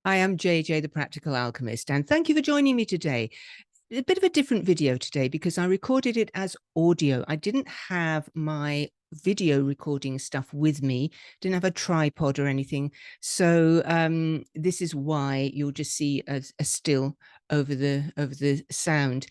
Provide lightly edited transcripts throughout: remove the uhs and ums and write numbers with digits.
I am JJ the Practical Alchemist, and thank you for joining me today. A bit of a different video today because I recorded it as audio. I didn't have my video recording stuff with me, didn't have a tripod or anything. So this is why you'll just see a still over the sound.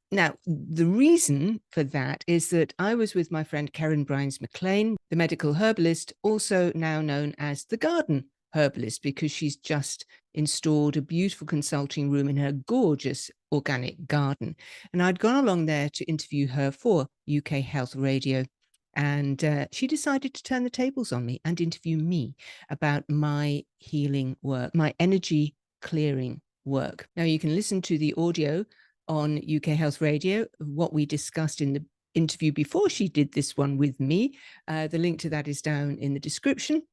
Now, the reason for that is that I was with my friend Keren Brynes MacLean, the medical herbalist, also now known as the Garden Herbalist, because she's just installed a beautiful consulting room in her gorgeous organic garden. And I'd gone along there to interview her for UK HealthRadio. And she decided to turn the tables on me and interview me about my healing work, my energy clearing work. Now, you can listen to the audio on UK Health Radio, what we discussed in the interview before she did this one with me. The link to that is down in the description.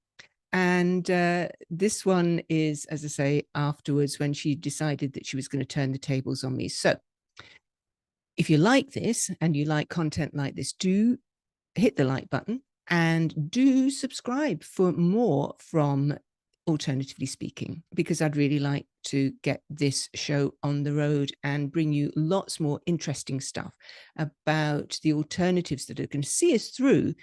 And this one is, as I say, afterwards when she decided that she was going to turn the tables on me. So if you like this and you like content like this, do hit the like button and do subscribe for more from Alternatively Speaking, because I'd really like to get this show on the road and bring you lots more interesting stuff about the alternatives that are going to see us through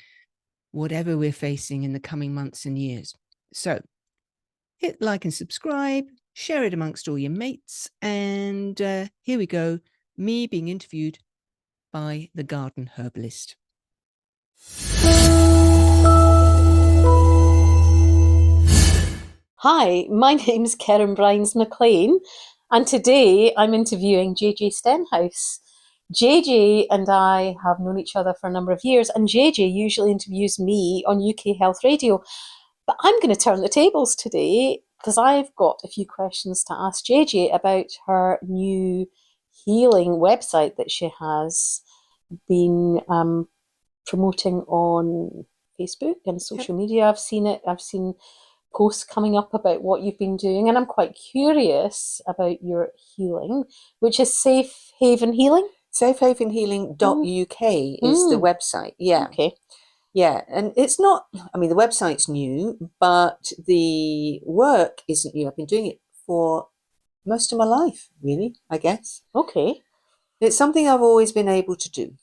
whatever we're facing in the coming months and years. So hit like and subscribe, share it amongst all your mates, and here we go, me being interviewed by the Garden Herbalist. Hi, my name's Keren Brynes MacLean, and today I'm interviewing JJ Stenhouse. JJ and I have known each other for a number of years, and JJ usually interviews me on UK Health Radio. But I'm going to turn the tables today because I've got a few questions to ask JJ about her new healing website that she has been promoting on Facebook and social media. I've seen it. I've seen posts coming up about what you've been doing, and I'm quite curious about your healing, which is Safe Haven Healing. safehavenhealing.uk is the website. Yeah. Okay. Yeah, and it's not, I mean, the website's new, but the work isn't new. I've been doing it for most of my life, really, I guess. Okay. It's something I've always been able to do,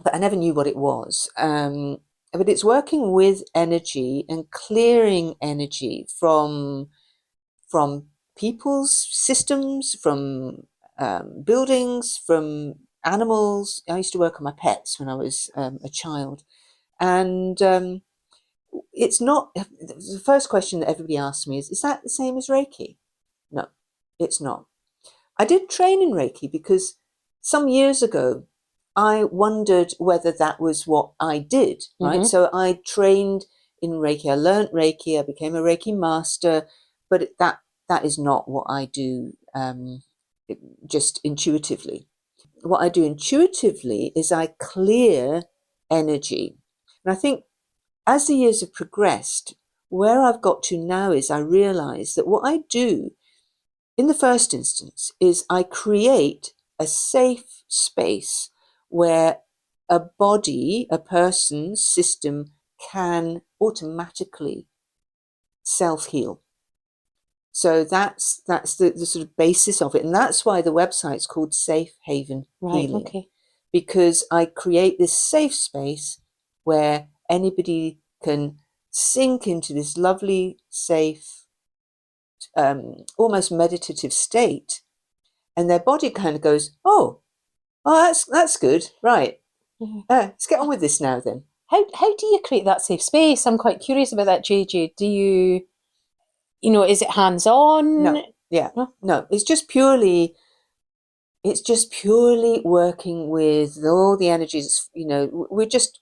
but I never knew what it was. But it's working with energy and clearing energy from people's systems, from buildings, from animals. I used to work on my pets when I was a child. And it's not, the first question that everybody asks me is that the same as Reiki? No, it's not. I did train in Reiki because some years ago, I wondered whether that was what I did, right? Mm-hmm. So I trained in Reiki, I learned Reiki, I became a Reiki master, but that is not what I do just intuitively. What I do intuitively is I clear energy. And I think as the years have progressed, where I've got to now is I realize that what I do in the first instance is I create a safe space where a body, a person's system can automatically self-heal. So that's the sort of basis of it. And that's why the website's called Safe Haven Healing. Okay. Because I create this safe space where anybody can sink into this lovely, safe, almost meditative state. And their body kind of goes, oh, that's good. Right. Mm-hmm. Let's get on with this now then. How do you create that safe space? I'm quite curious about that, JJ. Do you is it hands-on? No. Yeah. No, it's just purely working with all the energies.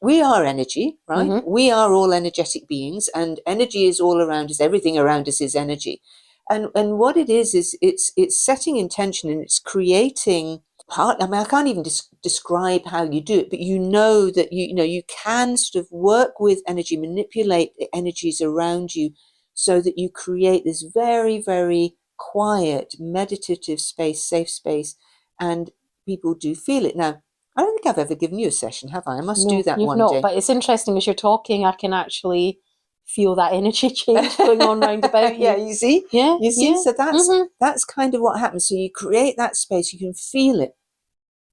We are energy, right? Mm-hmm. We are all energetic beings, and energy is all around us. Everything around us is energy. And what it is it's setting intention, and it's creating part. I mean, I can't even describe how you do it, but that you can sort of work with energy, manipulate the energies around you, so that you create this very, very quiet, meditative space, safe space, and people do feel it. Now, I don't think I've ever given you a session, have I? I must do that one day. But it's interesting as you're talking, I can actually feel that energy change going on round about you. Yeah, you see? Yeah. You see? Yeah. So that's kind of what happens. So you create that space, you can feel it.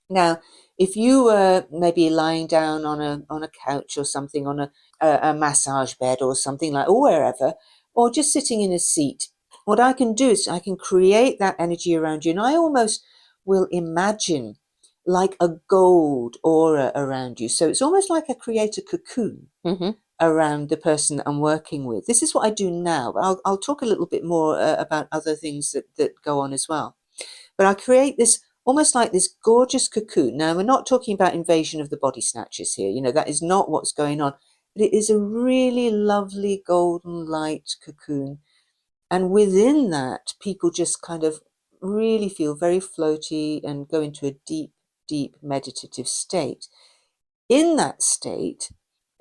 Now, if you were maybe lying down on a couch or something, on a massage bed or something like, or wherever, or just sitting in a seat, what I can do is I can create that energy around you, and I almost will imagine like a gold aura around you. So it's almost like I create a cocoon around the person that I'm working with. This is what I do now, but I'll talk a little bit more about other things that go on as well. But I create this almost like this gorgeous cocoon. Now, we're not talking about invasion of the body snatchers here. You know, that is not what's going on. But it is a really lovely golden light cocoon. And within that, people just kind of really feel very floaty and go into a deep, deep meditative state. In that state,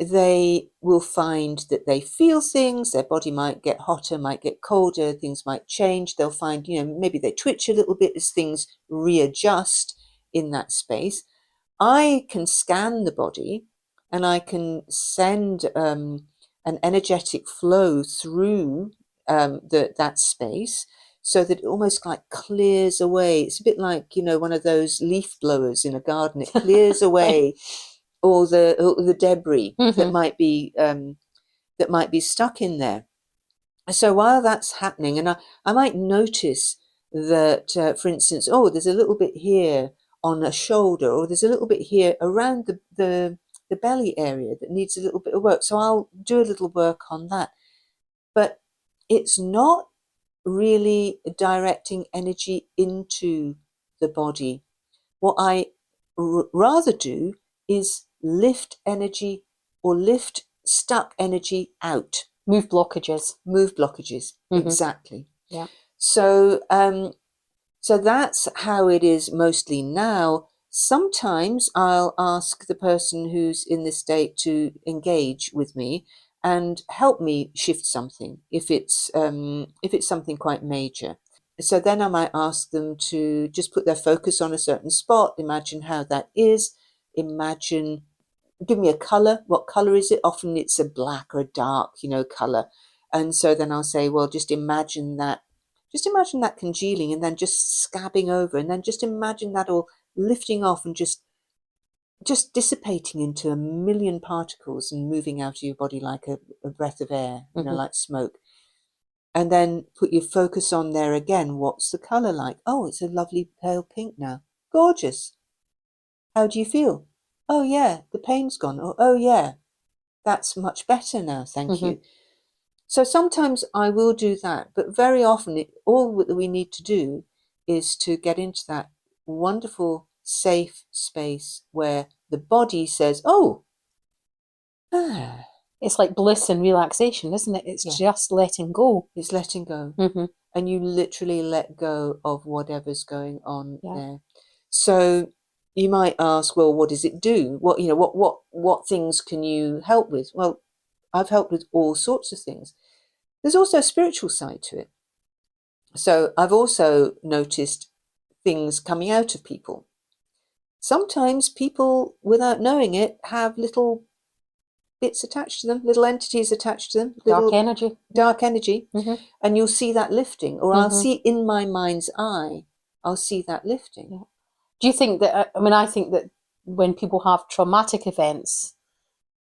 they will find that they feel things, their body might get hotter, might get colder, things might change. They'll find, maybe they twitch a little bit as things readjust in that space. I can scan the body and I can send an energetic flow through that space so that it almost like clears away. It's a bit like, one of those leaf blowers in a garden. It clears away all the debris that might be stuck in there. So while that's happening, and I might notice that, for instance, there's a little bit here on a shoulder, or there's a little bit here around the belly area that needs a little bit of work. So I'll do a little work on that. But it's not really directing energy into the body. What I rather do is lift energy or lift stuck energy out. Move blockages. Exactly. Yeah. So that's how it is mostly now. Sometimes I'll ask the person who's in this state to engage with me and help me shift something if it's something quite major. So then I might ask them to just put their focus on a certain spot, imagine how that is, give me a color. What color is it? Often it's a black or a dark, color. And so then I'll say, well, just imagine that congealing and then just scabbing over, and then just imagine that all lifting off and just dissipating into a million particles and moving out of your body like a breath of air, like smoke. And then put your focus on there again. What's the color like? Oh, it's a lovely pale pink now. Gorgeous. How do you feel? Oh, yeah, the pain's gone. Oh, yeah, that's much better now. Thank you. So sometimes I will do that, but very often all that we need to do is to get into that wonderful, safe space where the body says, oh, It's like bliss and relaxation, isn't it? It's just letting go. It's letting go. And you literally let go of whatever's going on there. So you might ask, well, what does it do? What things can you help with? Well, I've helped with all sorts of things. There's also a spiritual side to it. So I've also noticed things coming out of people. Sometimes people, without knowing it, have little bits attached to them, little entities attached to them. Dark energy. And you'll see that lifting, or I'll see in my mind's eye, I'll see that lifting. Yeah. Do you think that, I think that when people have traumatic events,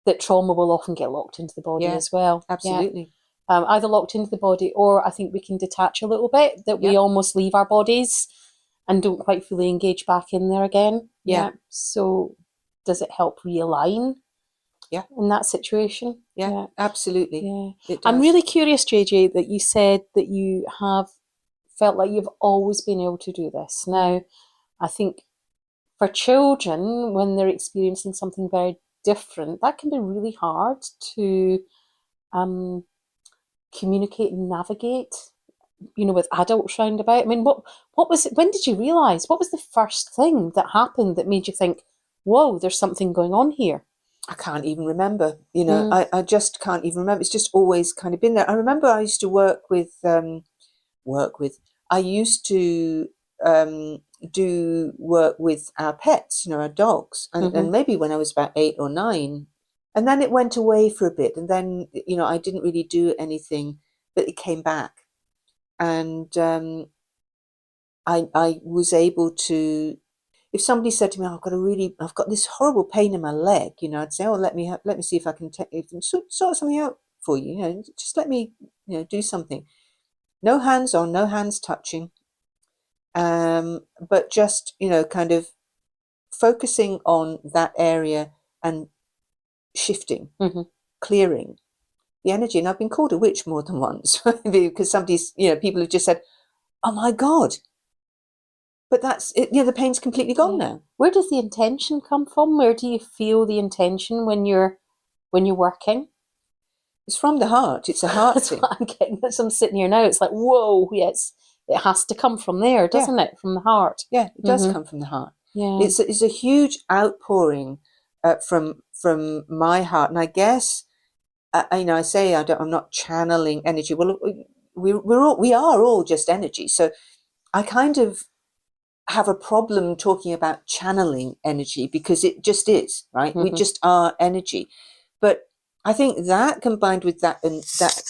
that trauma will often get locked into the body as well. Absolutely. Yeah. Either locked into the body, or I think we can detach a little bit, that we almost leave our bodies and don't quite fully engage back in there again. Yeah. So does it help realign? Yeah. In that situation? Yeah, absolutely. Yeah. I'm really curious, JJ, that you said that you have felt like you've always been able to do this. Now, I think for children, when they're experiencing something very different, that can be really hard to communicate and navigate, with adults round about. I mean, what was it? When did you realise? What was the first thing that happened that made you think, whoa, there's something going on here? I can't even remember, I just can't even remember. It's just always kind of been there. I remember I used to work with, I used to do work with our pets, our dogs. And maybe when I was about 8 or 9, And then it went away for a bit, and then, you know, I didn't really do anything, but it came back. And I was able to, if somebody said to me, oh, I've got this horrible pain in my leg, you know, I'd say, oh, let me see if I can sort something out for you, you know, just let me, you know, do something. No hands on, no hands touching, but just, you know, kind of focusing on that area and shifting, clearing the energy. And I've been called a witch more than once because somebody's, you know, people have just said, oh my God, but that's it, you know, the pain's completely gone now. Where does the intention come from? Where do you feel the intention when you're working? It's from the heart. It's a heart That's thing. what I'm getting. As I'm sitting here now, it's like, whoa, yes, it has to come from there, doesn't it? From the heart. Yeah, it does come from the heart. Yeah, it's a huge outpouring from my heart. And I guess, you know, I say I'm not channeling energy. Well, we are all just energy. So I kind of have a problem talking about channeling energy because it just is, right? We just are energy. But I think that combined with that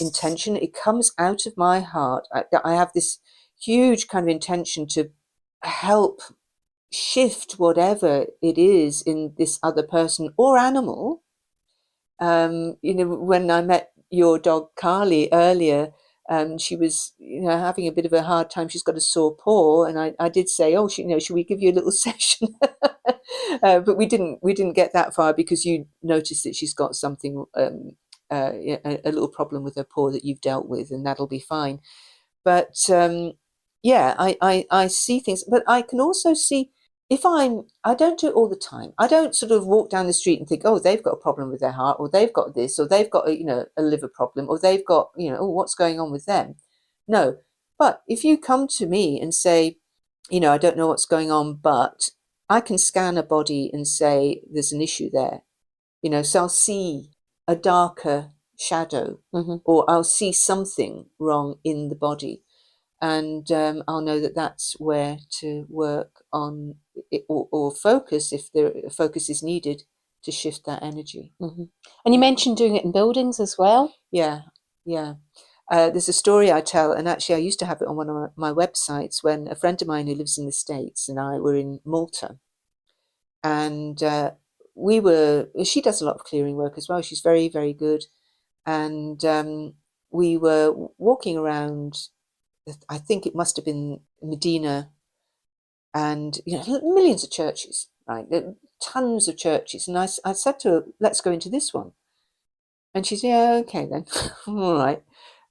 intention, it comes out of my heart. I have this huge kind of intention to help shift whatever it is in this other person or animal. You know, when I met your dog Carly earlier, she was, you know, having a bit of a hard time. She's got a sore paw, and I did say, oh, you know, should we give you a little session? But we didn't get that far because you noticed that she's got something, a little problem with her paw that you've dealt with, and that'll be fine. But yeah, I see things, but I can also see I don't do it all the time. I don't sort of walk down the street and think, oh, they've got a problem with their heart, or they've got this, or they've got you know, a liver problem, or they've got, you know, oh, what's going on with them? No. But if you come to me and say, you know, I don't know what's going on, but I can scan a body and say there's an issue there, you know, so I'll see a darker shadow, or I'll see something wrong in the body. And I'll know that that's where to work on it, or focus if the focus is needed to shift that energy. And you mentioned doing it in buildings as well. Yeah. There's a story I tell, and actually I used to have it on one of my websites when a friend of mine who lives in the States and I were in Malta. And she does a lot of clearing work as well. She's very, very good. And we were walking around, I think it must have been Medina, and you know, millions of churches, right? Tons of churches. And I said to her, let's go into this one. And she said, yeah, okay then. All right.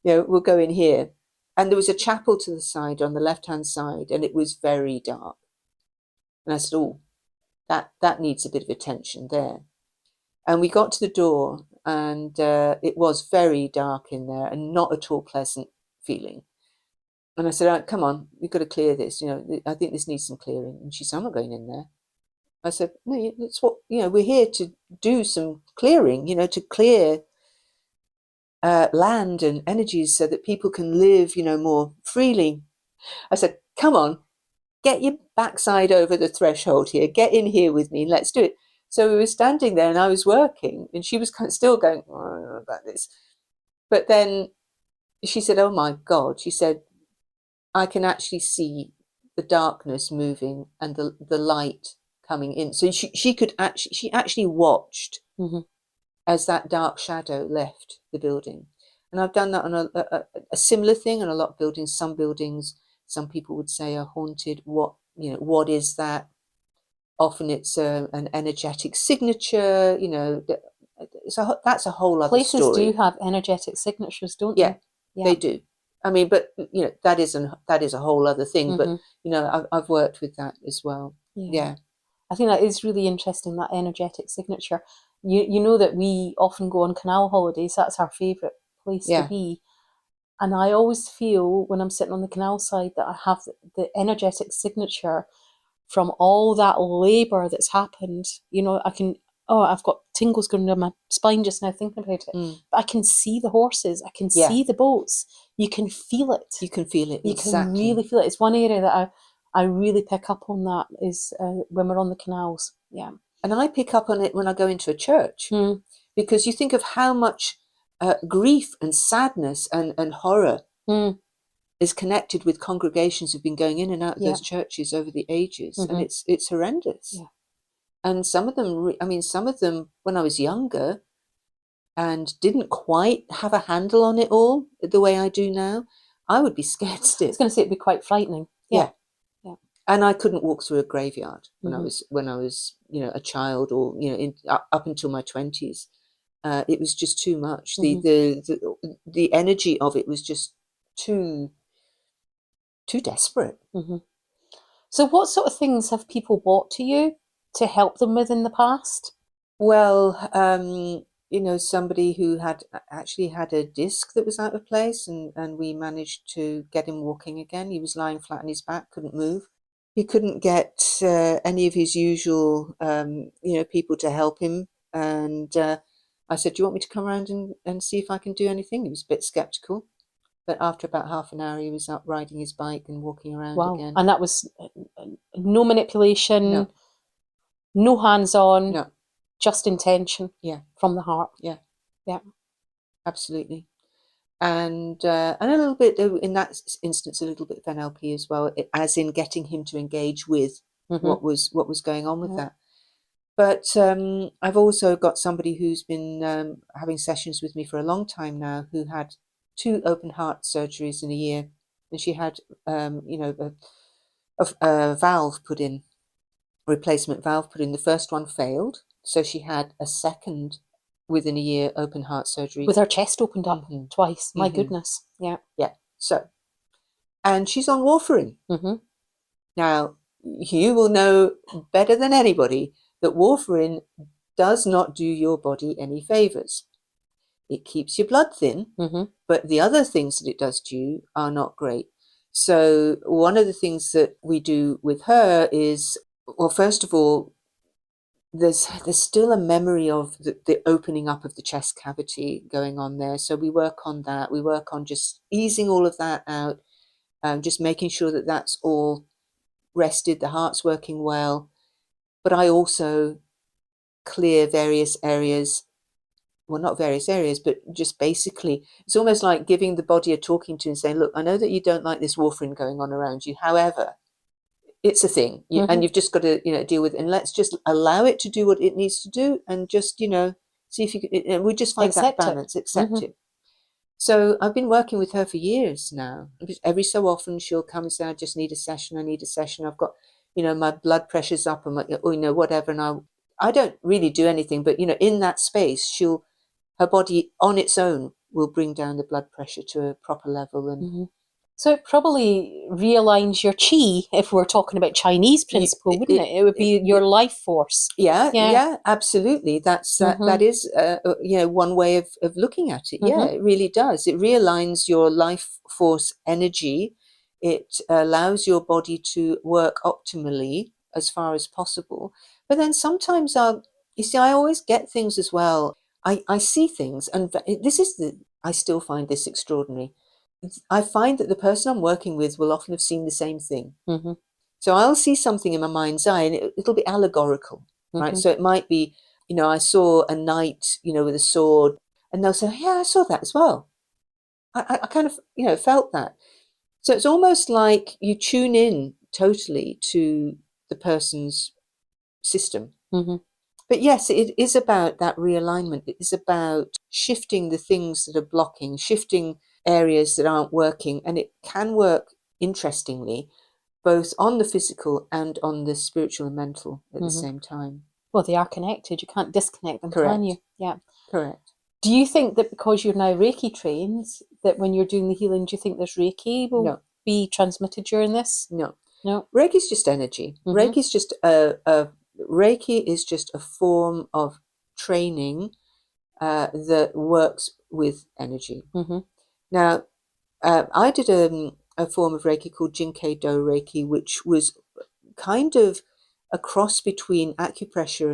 You know, we'll go in here. And there was a chapel to the side, on the left-hand side, and it was very dark. And I said, oh, that needs a bit of attention there. And we got to the door, and it was very dark in there and not at all pleasant feeling. And I said, come on, we've got to clear this. You know, I think this needs some clearing. And she said, I'm not going in there. I said, no, that's what, you know, we're here to do some clearing, you know, to clear land and energies so that people can live, you know, more freely. I said, come on, get your backside over the threshold here. Get in here with me and let's do it. So we were standing there and I was working and she was kind of still going, oh, I don't know about this. But then she said, oh my God, she said, I can actually see the darkness moving and the light coming in. So she actually watched as that dark shadow left the building. And I've done that on a similar thing on a lot of buildings. Some buildings, some people would say are haunted. What is that? Often it's an energetic signature, you know. That's a whole other Places story. do have energetic signatures, don't they? Yeah, they do. I mean, but you know, that is a whole other thing. But you know, I've worked with that as well. Yeah. I think that is really interesting, that energetic signature. You know that we often go on canal holidays. That's our favourite place to be. And I always feel when I'm sitting on the canal side that I have the energetic signature from all that labour that's happened. You know, I've got tingles going down my spine just now thinking about it. But I can see the horses. I can see the boats. You can feel it. You can feel it. You can really feel it. It's one area that I really pick up on, that is when we're on the canals. Yeah. And I pick up on it when I go into a church. because you think of how much grief and sadness and horror is connected with congregations who've been going in and out of those churches over the ages, and it's horrendous. Yeah. And some of them, when I was younger and didn't quite have a handle on it all the way I do now, I would be scared stiff. I was going to say it'd be quite frightening. Yeah. And I couldn't walk through a graveyard when I was a child, or up until my 20s. It was just too much. The energy of it was just too desperate. So what sort of things have people brought to you to help them with in the past? Well, somebody who had actually had a disc that was out of place, and we managed to get him walking again. He was lying flat on his back, couldn't move. He couldn't get any of his usual, people to help him. And I said, do you want me to come around and see if I can do anything? He was a bit skeptical. But after about half an hour, he was up riding his bike and walking around again. And that was no manipulation, no hands-on, just intention from the heart. Yeah. Absolutely. And a little bit, in that instance, a little bit of NLP as well, as in getting him to engage with what was going on with that. But I've also got somebody who's been having sessions with me for a long time now, who had 2 open heart surgeries in a year, and she had a valve put in, a replacement valve put in. The first one failed, so she had a second within a year open heart surgery with her chest opened up twice. My goodness. Yeah. So, and she's on warfarin. Now, you will know better than anybody that warfarin does not do your body any favors. It keeps your blood thin, but the other things that it does to you are not great. So one of the things that we do with her is, well, first of all, there's still a memory of the opening up of the chest cavity going on there. So we work on that. We work on just easing all of that out, just making sure that that's all rested, the heart's working well. But I also clear various areas. Well, not various areas, but just basically, it's almost like giving the body a talking to and saying, look, I know that you don't like this warfarin going on around you. However, it's a thing, and you've just got to, deal with it. And let's just allow it to do what it needs to do, and just, see if you can, we just find that balance, accept it. So I've been working with her for years now. Every so often she'll come and say, I just need a session. I need a session. I've got, my blood pressure's up, and whatever. And I don't really do anything, but, in that space, her body on its own will bring down the blood pressure to a proper level. And so it probably realigns your chi, if we're talking about Chinese principle, wouldn't it? It would be your life force. Yeah, absolutely. That is one way of looking at it. Yeah, it really does. It realigns your life force energy. It allows your body to work optimally as far as possible. But then sometimes I always get things as well. I see things, and I still find this extraordinary. I find that the person I'm working with will often have seen the same thing. So I'll see something in my mind's eye, and it'll be allegorical, right? So it might be, I saw a knight, with a sword, and they'll say, yeah, I saw that as well. I kind of, felt that. So it's almost like you tune in totally to the person's system. But yes, it is about that realignment. It is about shifting the things that are blocking, shifting areas that aren't working. And it can work, interestingly, both on the physical and on the spiritual and mental at the same time. Well, they are connected. You can't disconnect them, Correct. can you? Yeah. Correct. Do you think that because you're now Reiki trained, that when you're doing the healing, do you think there's Reiki will be transmitted during this? No. Reiki's just energy. Reiki's just Reiki is just a form of training that works with energy. Now, I did a form of Reiki called Jinkei Do Reiki, which was kind of a cross between acupressure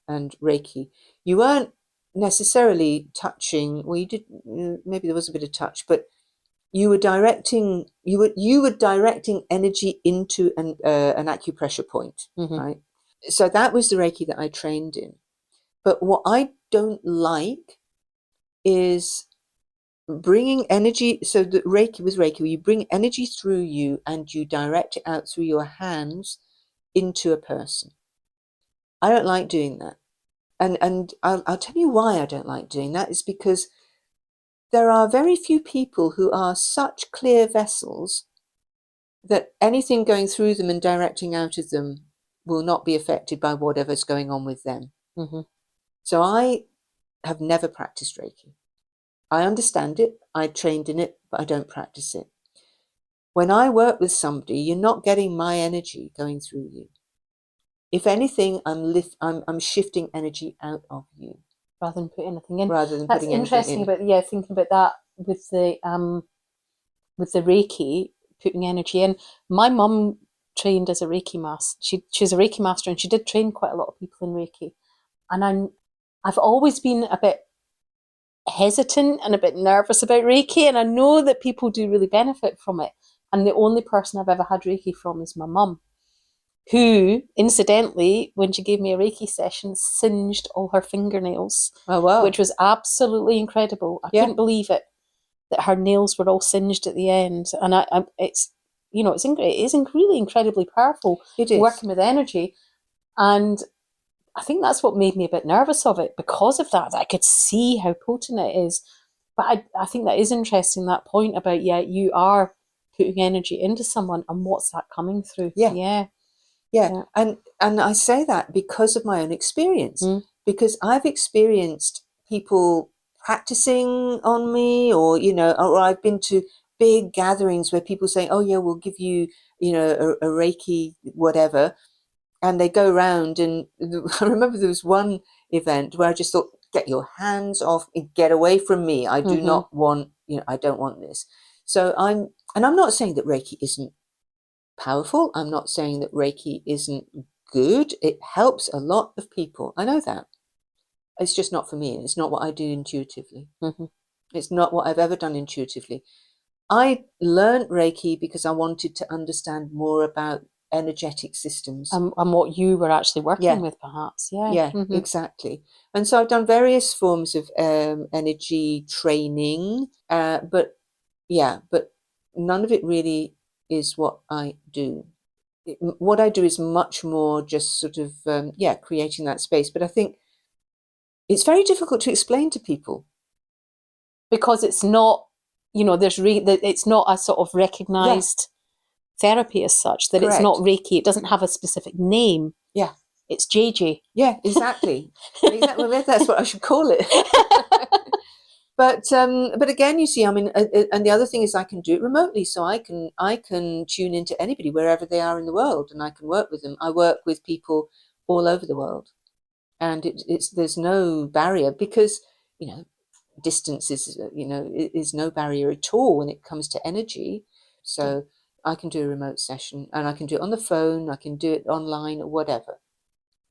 and Reiki. You weren't necessarily touching. Well, you did. Maybe there was a bit of touch, but you were directing. You were directing energy into an acupressure point, right? So that was the Reiki that I trained in. But what I don't like is bringing energy. So the Reiki, with Reiki, you bring energy through you and you direct it out through your hands into a person. I don't like doing that. And I'll tell you why I don't like doing that. Is because there are very few people who are such clear vessels that anything going through them and directing out of them will not be affected by whatever's going on with them. Mm-hmm. So I have never practiced Reiki. I understand it, I trained in it, but I don't practice it. When I work with somebody, you're not getting my energy going through you. If anything, I'm shifting energy out of you. Rather than putting anything in. Rather than That's putting interesting anything in. about, thinking about that with the Reiki, putting energy in. My mum trained as a Reiki master. She's a Reiki master, and she did train quite a lot of people in Reiki. And I've always been a bit hesitant and a bit nervous about Reiki, and I know that people do really benefit from it. And the only person I've ever had Reiki from is my mum, who, incidentally, when she gave me a Reiki session, singed all her fingernails. Oh, wow. Which was absolutely incredible. I couldn't believe it, that her nails were all singed at the end. And it's really incredibly powerful. It is. Working with energy. And I think that's what made me a bit nervous of it, because of that I could see how potent it is. But I think that is interesting, that point about, you are putting energy into someone, and what's that coming through? Yeah. And I say that because of my own experience, because I've experienced people practicing on me, or I've been to big gatherings where people say, oh yeah, we'll give you a Reiki whatever, and they go around. And I remember there was one event where I just thought, get your hands off, get away from me. I do not want, I don't want this. So I'm not saying that Reiki isn't powerful. I'm not saying that Reiki isn't good. It helps a lot of people. I know that. It's just not for me. It's not what I do intuitively. It's not what I've ever done intuitively. I learned Reiki because I wanted to understand more about energetic systems. And what you were actually working with, perhaps. Yeah, exactly. And so I've done various forms of energy training, but none of it really is what I do. What I do is much more just sort of, creating that space. But I think it's very difficult to explain to people. Because it's not, it's not a sort of recognised therapy as such, that It's not Reiki. It doesn't have a specific name. Yeah. It's JJ. Yeah, exactly. Exactly. Maybe that's what I should call it. But again, you see, I mean, and the other thing is I can do it remotely, so I can tune into anybody wherever they are in the world, and I can work with them. I work with people all over the world, and there's no barrier, because distance is no barrier at all when it comes to energy. So I can do a remote session, and I can do it on the phone, I can do it online, or whatever.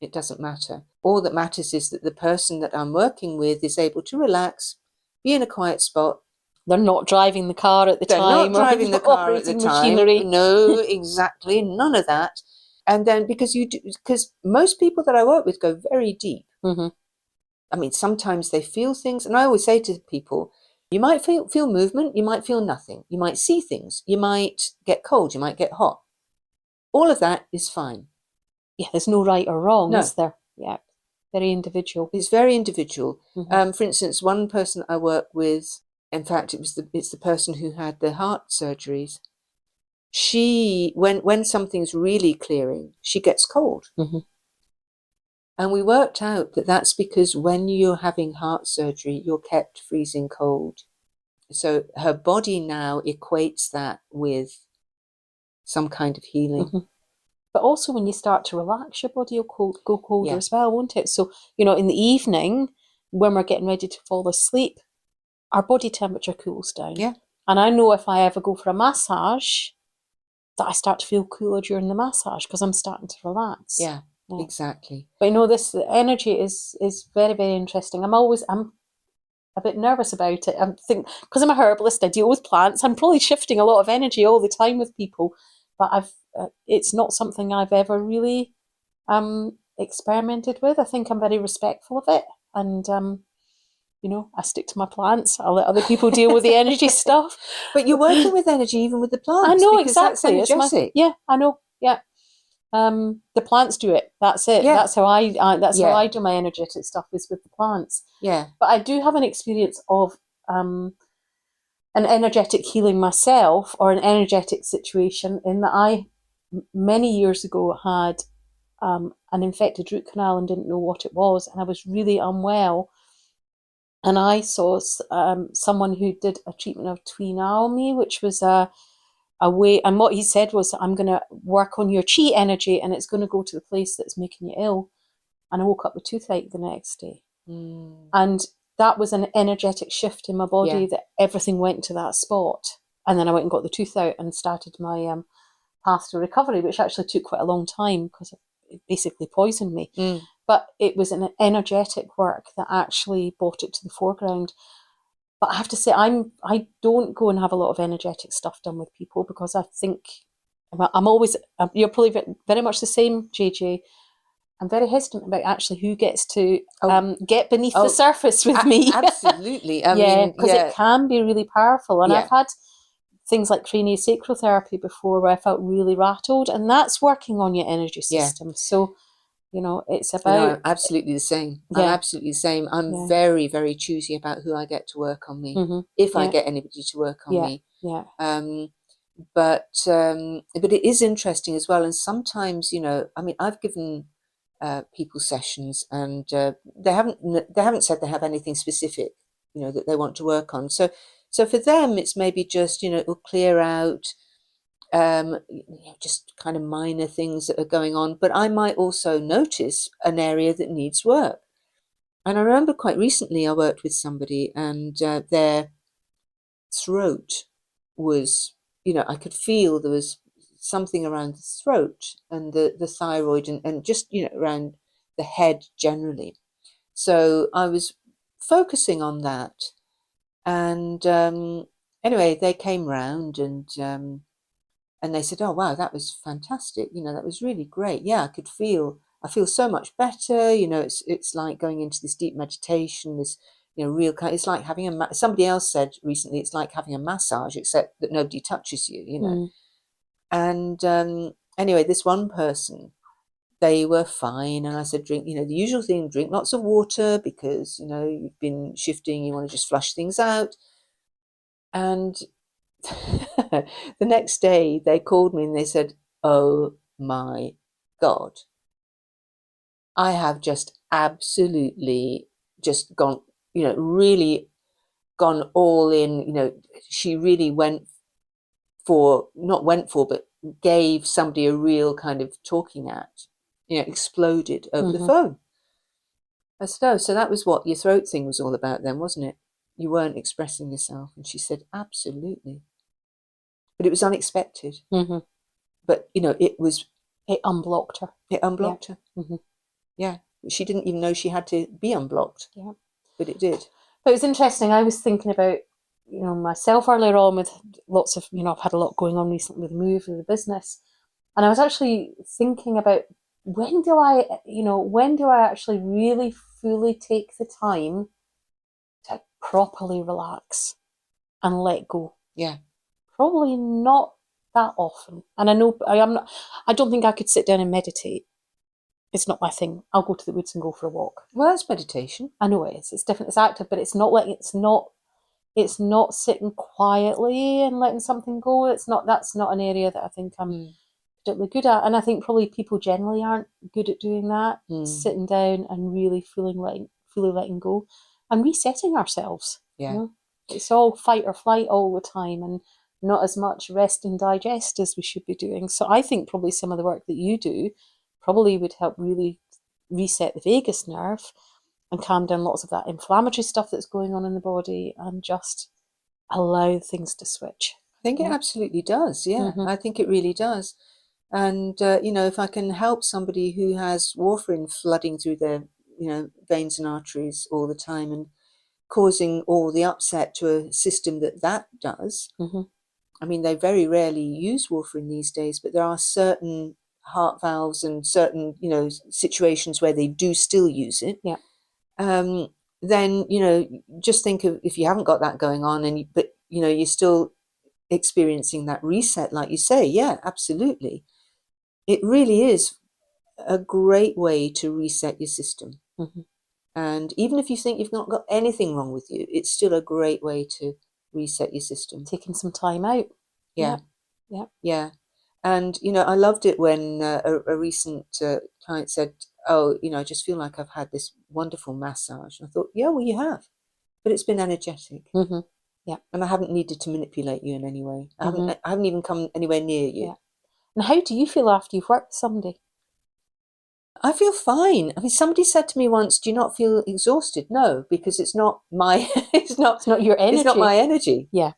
It doesn't matter. All that matters is that the person that I'm working with is able to relax, be in a quiet spot. They're not driving the car at the time. They're not driving the car at the time. Machinery. No, exactly, none of that. And then because most people that I work with go very deep. I mean, sometimes they feel things, and I always say to people, you might feel movement, you might feel nothing, you might see things, you might get cold, you might get hot. All of that is fine. Yeah, there's no right or wrong, is there? Yeah, very individual. It's very individual. For instance, one person I work with, in fact, it's the person who had the heart surgeries. She, when something's really clearing, she gets cold. And we worked out that that's because when you're having heart surgery, you're kept freezing cold. So her body now equates that with some kind of healing. But also when you start to relax, your body will go colder as well, won't it? So, in the evening, when we're getting ready to fall asleep, our body temperature cools down. Yeah. And I know if I ever go for a massage, that I start to feel cooler during the massage because I'm starting to relax. Yeah. Exactly. But the energy is very, very interesting. I'm a bit nervous about it. I think because I'm a herbalist, I deal with plants. I'm probably shifting a lot of energy all the time with people, but it's not something I've ever really experimented with. I think I'm very respectful of it. and I stick to my plants. I'll let other people deal with the energy stuff. But you're working with energy even with the plants. I know, because exactly. That's energetic. I know. Yeah. The plants do it. That's it. Yeah. That's how I Yeah. how I do my energetic stuff, is with the plants. Yeah. But I do have an experience of an energetic healing myself, or an energetic situation, in that I many years ago had an infected root canal and didn't know what it was, and I was really unwell. And I saw someone who did a treatment of me, which was a way, and what he said was, I'm going to work on your chi energy, and it's going to go to the place that's making you ill. And I woke up with toothache the next day. And that was an energetic shift in my body, that everything went to that spot. And then I went and got the tooth out and started my path to recovery, which actually took quite a long time because it basically poisoned me. But it was an energetic work that actually brought it to the foreground. But I have to say, I don't go and have a lot of energetic stuff done with people, because I think you're probably very much the same, JJ. I'm very hesitant about actually who gets to get beneath the surface with me. Absolutely. I mean, because it can be really powerful. And I've had things like craniosacral therapy before, where I felt really rattled, and that's working on your energy system. So, it's about... I'm absolutely the same. I'm absolutely the same. I'm very, very choosy about who I get to work on me, if I get anybody to work on me. But it is interesting as well. And sometimes, I've given people sessions, and they haven't said they have anything specific, that they want to work on. So for them, it's maybe just, it will clear out just kind of minor things that are going on. But I might also notice an area that needs work. And I remember quite recently I worked with somebody, and their throat was, I could feel there was something around the throat and the thyroid, and just, around the head generally. So I was focusing on that. And anyway, they came round, and they said, "Oh, wow, that was fantastic. That was really great. Yeah, I feel so much better. It's like going into this deep meditation, this, real kind. It's like having somebody else said recently, it's like having a massage, except that nobody touches you, And anyway, this one person, they were fine. And I said, drink, the usual thing, drink lots of water, because, you've been shifting, you want to just flush things out. And the next day they called me and they said, "Oh my God, I have just absolutely just gone, really gone all in." She really but gave somebody a real kind of talking at, exploded over the phone. I said, "Oh, so that was what your throat thing was all about then, wasn't it? You weren't expressing yourself." And she said, "Absolutely." But it was unexpected. But, it unblocked her. It unblocked her. Yeah. She didn't even know she had to be unblocked. Yeah. But it did. But it was interesting. I was thinking about, myself earlier on, with lots of, I've had a lot going on recently with the move, with the business. And I was actually thinking about, when do I actually really fully take the time to properly relax and let go? Yeah. Probably not that often. And I know I don't think I could sit down and meditate. It's not my thing. I'll go to the woods and go for a walk. Well, that's meditation. I know it is. It's different. It's active, but it's not sitting quietly and letting something go. That's not an area that I think I'm particularly good at. And I think probably people generally aren't good at doing that, sitting down and really fully letting go and resetting ourselves. Yeah. It's all fight or flight all the time, and not as much rest and digest as we should be doing. So I think probably some of the work that you do probably would help really reset the vagus nerve and calm down lots of that inflammatory stuff that's going on in the body, and just allow things to switch. I think it absolutely does. Yeah, I think it really does. And, if I can help somebody who has warfarin flooding through their, veins and arteries all the time, and causing all the upset to a system that does. I mean, they very rarely use warfarin these days, but there are certain heart valves and certain, situations where they do still use it. Yeah. then, you know, just think of if you haven't got that going on, but you know, you're still experiencing that reset, like you say. Yeah, absolutely. It really is a great way to reset your system. Mm-hmm. And even if you think you've not got anything wrong with you, it's still a great way to reset your system. Taking some time out. Yeah. Yeah. Yeah. And, you know, I loved it when a recent client said, oh, you know, I just feel like I've had this wonderful massage. And I thought, yeah, well, you have, but it's been energetic. Mm-hmm. Yeah. And I haven't needed to manipulate you in any way. I Mm-hmm. haven't even come anywhere near you. Yeah. And how do you feel after you've worked with somebody? I feel fine. I mean, somebody said to me once, do you not feel exhausted? No, because it's not my, It's not your energy. It's not my energy. Yeah.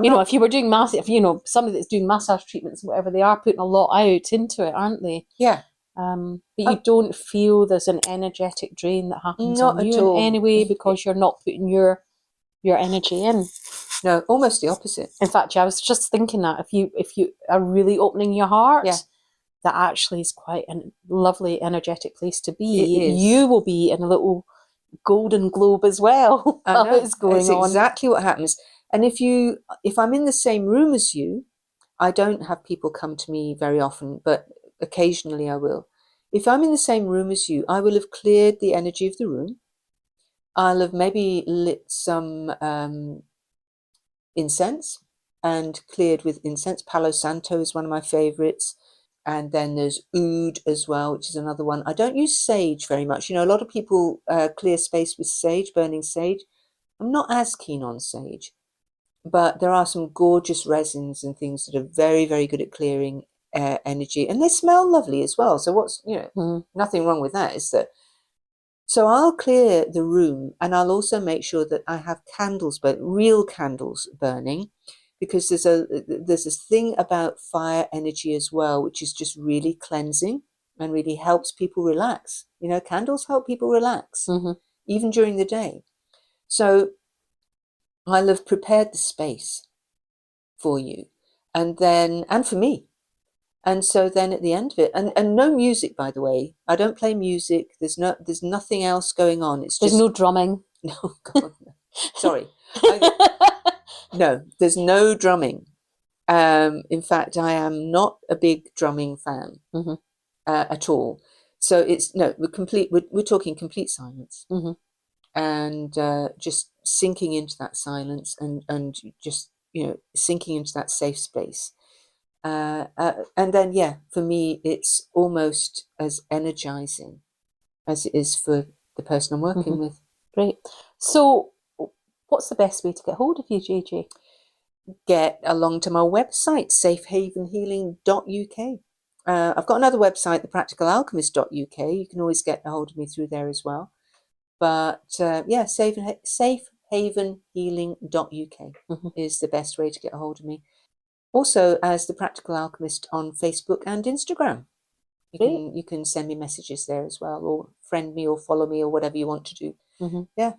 You know, if you were doing if you know, somebody that's doing massage treatments, whatever, they are putting a lot out into it, aren't they? Yeah. But you don't feel there's an energetic drain that happens Not on you at all. in any way because you're not putting your energy in. No, almost the opposite. In fact, I was just thinking that if you are really opening your heart, Yeah. that actually is quite a lovely, energetic place to be. It is. You will be in a little golden globe as well. I know. It's going on. Exactly what happens. And if I'm in the same room as you, I don't have people come to me very often, but occasionally I will. If I'm in the same room as you, I will have cleared the energy of the room. I'll have maybe lit some incense and cleared with incense. Palo Santo is one of my favorites. And then there's oud as well, which is another one. I don't use sage very much. You know, a lot of people clear space with sage, burning sage. I'm not as keen on sage, but there are some gorgeous resins and things that are very, very good at clearing energy, and they smell lovely as well. So nothing wrong with that. So I'll clear the room, and I'll also make sure that I have candles, but real candles burning, because there's this thing about fire energy as well, which is just really cleansing and really helps people relax. You know, candles help people relax, even during the day. So I'll have prepared the space for you, and for me. And so then at the end of it, and no music, by the way, I don't play music. There's nothing else going on. There's no drumming. No, God, no. Sorry. No, there's no drumming. In fact, I am not a big drumming fan at all. So we're talking complete silence, and just sinking into that silence, and just, you know, sinking into that safe space. And then, for me, it's almost as energizing as it is for the person I'm working with. Great. So what's the best way to get hold of you, JJ? Get along to my website, safehavenhealing.uk. I've got another website, thepracticalalchemist.uk. You can always get a hold of me through there as well. But safehavenhealing.uk is the best way to get a hold of me. Also, as The Practical Alchemist on Facebook and Instagram. You can send me messages there as well, or friend me, or follow me, or whatever you want to do. Yeah.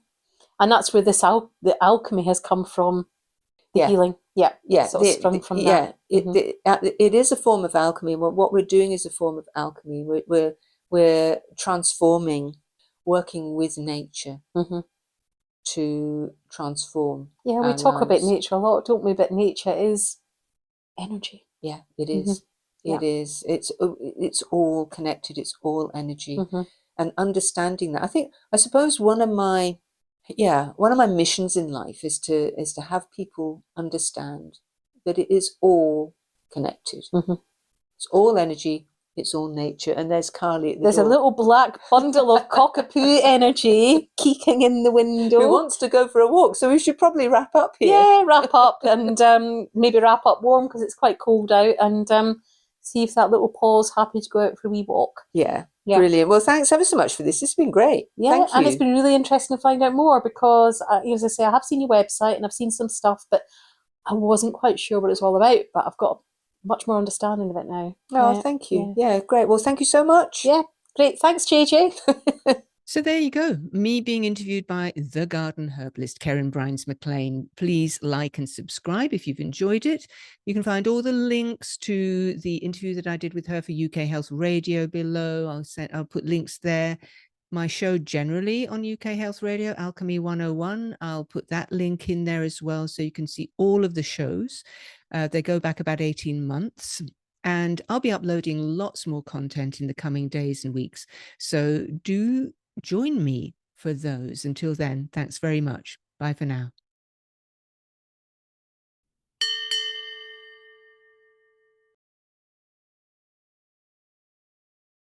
And that's where the alchemy has come from, the healing. Yeah. Sort of sprung from that. It is a form of alchemy. What we're doing is a form of alchemy. We're transforming, working with nature to transform. Yeah, we talk about nature a lot, don't we? But nature is energy. Yeah, it is. It is. It's all connected. It's all energy, and understanding that. I suppose one of my missions in life is to have people understand that it is all connected. It's all energy. It's all nature. And there's Carly at the There's door. a little black bundle of cockapoo energy keeking in the window. Who wants to go for a walk? So we should probably wrap up here. Yeah, wrap up, and maybe wrap up warm because it's quite cold out, and see if that little paw's happy to go out for a wee walk. Yeah. Brilliant. Well, thanks ever so much for this. It's been great. Yeah, Thank you. And it's been really interesting to find out more because, as I say, I have seen your website and I've seen some stuff, but I wasn't quite sure what it's all about, but I've got much more understanding of it now. Oh, thank you. Yeah, great. Well, thank you so much. Yeah, great. Thanks, JJ. So there you go. Me being interviewed by the Garden Herbalist, Keren Brynes MacLean. Please like and subscribe if you've enjoyed it. You can find all the links to the interview that I did with her for UK HealthRadio below. I'll put links there. my show generally on UK Health Radio, Alchemy 101. I'll put that link in there as well, so you can see all of the shows. They go back about 18 months. And I'll be uploading lots more content in the coming days and weeks. So do join me for those. Until then, thanks very much. Bye for now.